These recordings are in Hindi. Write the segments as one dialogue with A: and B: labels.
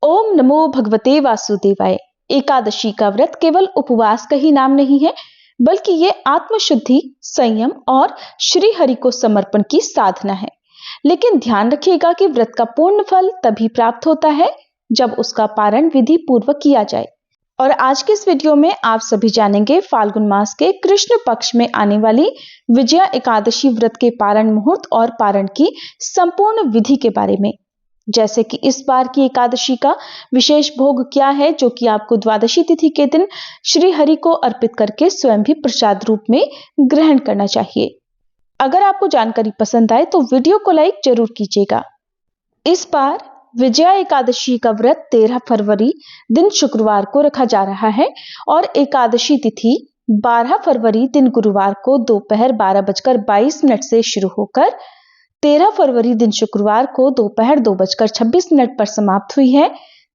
A: ओम नमो भगवते वासुदेवाय। एकादशी का व्रत केवल उपवास का ही नाम नहीं है, बल्कि ये आत्मशुद्धि, संयम और श्री हरि को समर्पण की साधना है। लेकिन ध्यान रखिएगा कि व्रत का पूर्ण फल तभी प्राप्त होता है जब उसका पारण विधि पूर्वक किया जाए। और आज के इस वीडियो में आप सभी जानेंगे फाल्गुन मास के कृष्ण पक्ष में आने वाली विजया एकादशी व्रत के पारण मुहूर्त और पारण की संपूर्ण विधि के बारे में। जैसे कि इस बार की एकादशी का विशेष भोग क्या है, जो कि आपको द्वादशी तिथि के दिन श्री हरि को अर्पित करके स्वयं भी प्रसाद रूप में ग्रहण करना चाहिए। अगर आपको जानकारी पसंद आए तो वीडियो को लाइक जरूर कीजिएगा। इस बार विजया एकादशी का व्रत 13 फरवरी दिन शुक्रवार को रखा जा रहा है और एकादशी तिथि 12 फरवरी दिन गुरुवार को दोपहर 12:22 से शुरू होकर 13 फरवरी दिन शुक्रवार को दोपहर 2:26 पर समाप्त हुई है।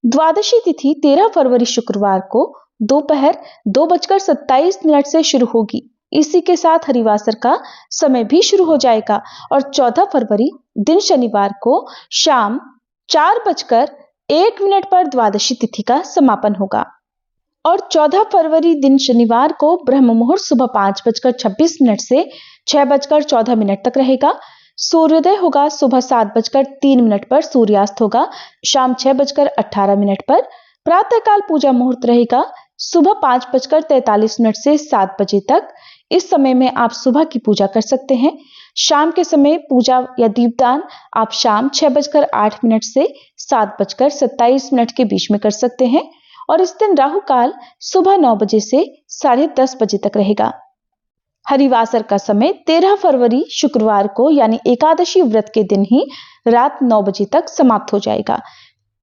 A: द्वादशी तिथि 13 फरवरी शुक्रवार को दोपहर 2:27 से शुरू होगी। इसी के साथ हरिवासर का समय भी शुरू हो जाएगा और 14 फरवरी दिन शनिवार को शाम 4:01 पर द्वादशी तिथि का समापन होगा। और 14 फरवरी दिन शनिवार को ब्रह्म मुहूर्त सुबह 5:26 से 6:14 तक रहेगा। सूर्योदय होगा सुबह 7:03 पर, सूर्यास्त होगा शाम 6:18 पर। प्रातःकाल पूजा मुहूर्त रहेगा सुबह 5:43 से 7 बजे तक। इस समय में आप सुबह की पूजा कर सकते हैं। शाम के समय पूजा या दीपदान आप शाम 6:08 से 7:27 के बीच में कर सकते हैं। और इस दिन राहु काल सुबह 9 बजे से 10:30 बजे तक रहेगा। हरिवासर का समय 13 फरवरी शुक्रवार को यानी एकादशी व्रत के दिन ही रात 9 बजे तक समाप्त हो जाएगा।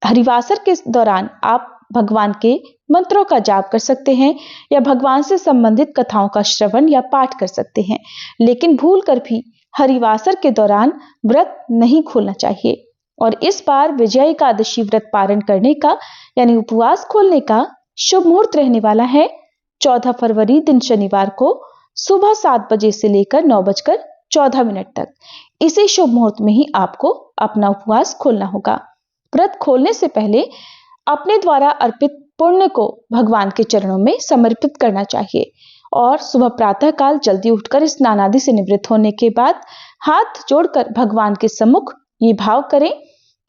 A: हरिवासर के दौरान आप भगवान के मंत्रों का जाप कर सकते हैं या भगवान से संबंधित कथाओं का श्रवण या पाठ कर सकते हैं, लेकिन भूल कर भी हरिवासर के दौरान व्रत नहीं खोलना चाहिए। और इस बार विजया एकादशी व्रत पारण करने का यानी उपवास खोलने का शुभ मुहूर्त रहने वाला है 14 फरवरी दिन शनिवार को सुबह 7 बजे से लेकर 9:14 तक। इसी शुभ मुहूर्त में ही आपको अपना उपवास खोलना होगा। व्रत खोलने से पहले अपने द्वारा अर्पित पुण्य को भगवान के चरणों में समर्पित करना चाहिए और सुबह प्रातः काल जल्दी उठकर स्नान आदि से निवृत्त होने के बाद हाथ जोड़कर भगवान के सम्मुख ये भाव करें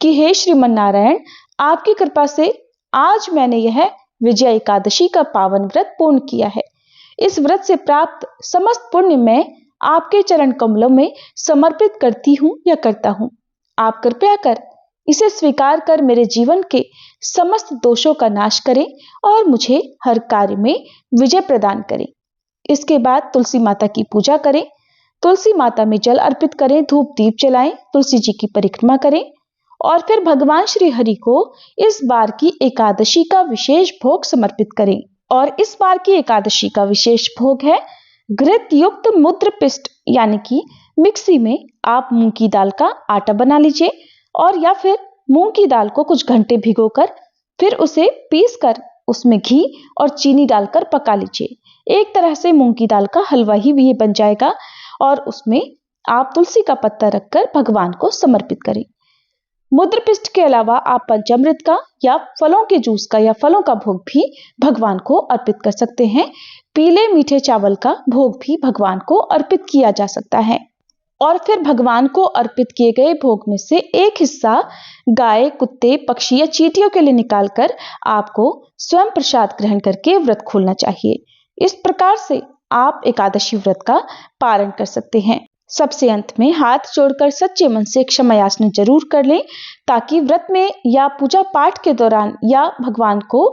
A: कि हे श्रीमन नारायण, आपकी कृपा से आज मैंने यह विजया एकादशी का पावन व्रत पूर्ण किया है। इस व्रत से प्राप्त समस्त पुण्य मैं आपके चरण कमलों में समर्पित करती हूँ या करता हूँ। आप कृपया कर इसे स्वीकार कर मेरे जीवन के समस्त दोषों का नाश करें और मुझे हर कार्य में विजय प्रदान करें। इसके बाद तुलसी माता की पूजा करें, तुलसी माता में जल अर्पित करें, धूप दीप जलाएं, तुलसी जी की परिक्रमा करें और फिर भगवान श्री हरि को इस बार की एकादशी का विशेष भोग समर्पित करें। और इस बार की एकादशी का विशेष भोग है घृत युक्त मूत्र पिष्ट, यानी कि मिक्सी में आप मूंग की दाल का आटा बना लीजिए और या फिर मूंग की दाल को कुछ घंटे भिगोकर फिर उसे पीसकर उसमें घी और चीनी डालकर पका लीजिए। एक तरह से मूंग की दाल का हलवा ही भी बन जाएगा और उसमें आप तुलसी का पत्ता रखकर भगवान को समर्पित करें। मूत्रपिष्ट के अलावा आप पंचामृत का या फलों के जूस का या फलों का भोग भी भगवान को अर्पित कर सकते हैं। पीले मीठे चावल का भोग भी भगवान को अर्पित किया जा सकता है। और फिर भगवान को अर्पित किए गए भोग में से एक हिस्सा गाय, कुत्ते, पक्षी या चींटियों के लिए निकालकर आपको स्वयं प्रसाद ग्रहण करके व्रत खोलना चाहिए। इस प्रकार से आप एकादशी व्रत का पारण कर सकते हैं। सबसे अंत में हाथ जोड़कर सच्चे मन से क्षमा याचना जरूर कर लें, ताकि व्रत में या पूजा पाठ के दौरान या भगवान को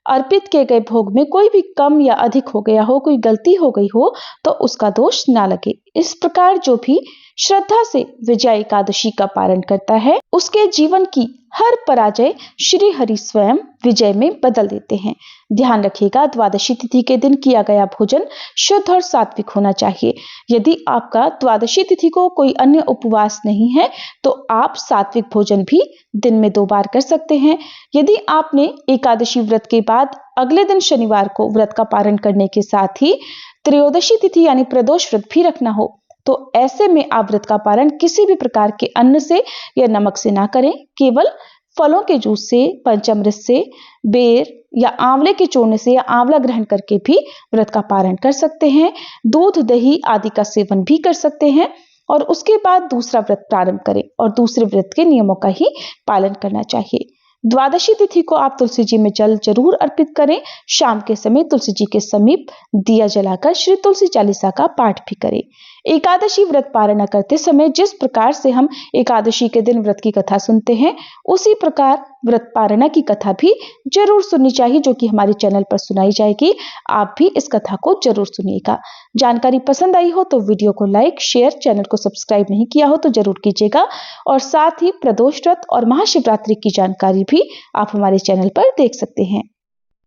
A: अर्पित किए गए भोग में कोई भी कम या अधिक हो गया हो, कोई गलती हो गई हो तो उसका दोष ना लगे। इस प्रकार जो भी श्रद्धा से विजया एकादशी का पारण करता है, उसके जीवन की हर पराजय श्री हरि स्वयं विजय में बदल देते हैं। ध्यान रखिएगा, द्वादशी तिथि के दिन किया गया भोजन शुद्ध और सात्विक होना चाहिए। यदि आपका द्वादशी तिथि को कोई अन्य उपवास नहीं है तो आप सात्विक भोजन भी दिन में 2 बार कर सकते हैं। यदि आपने एकादशी व्रत के बाद अगले दिन शनिवार को व्रत का पारण करने के साथ ही त्रयोदशी तिथि यानी प्रदोष व्रत भी रखना हो तो ऐसे में आप व्रत का पारण किसी भी प्रकार के अन्न से या नमक से ना करें, केवल फलों के जूस से, पंचामृत से, बेर या आंवले के चूर्ण से या आंवला ग्रहण करके भी व्रत का पारण कर सकते हैं। दूध, दही आदि का सेवन भी कर सकते हैं और उसके बाद दूसरा व्रत प्रारंभ करें और दूसरे व्रत के नियमों का ही पालन करना चाहिए। द्वादशी तिथि को आप तुलसी जी में जल जरूर अर्पित करें। शाम के समय तुलसी जी के समीप दिया जलाकर श्री तुलसी चालीसा का पाठ भी करें। एकादशी व्रत पारणा करते समय जिस प्रकार से हम एकादशी के दिन व्रत की कथा सुनते हैं, उसी प्रकार व्रत पारणा की कथा भी जरूर सुननी चाहिए, जो कि हमारे चैनल पर सुनाई जाएगी। आप भी इस कथा को जरूर सुनिएगा। जानकारी पसंद आई हो तो वीडियो को लाइक, शेयर, चैनल को सब्सक्राइब नहीं किया हो तो जरूर कीजिएगा और साथ ही प्रदोष व्रत और महाशिवरात्रि की जानकारी भी आप हमारे चैनल पर देख सकते हैं।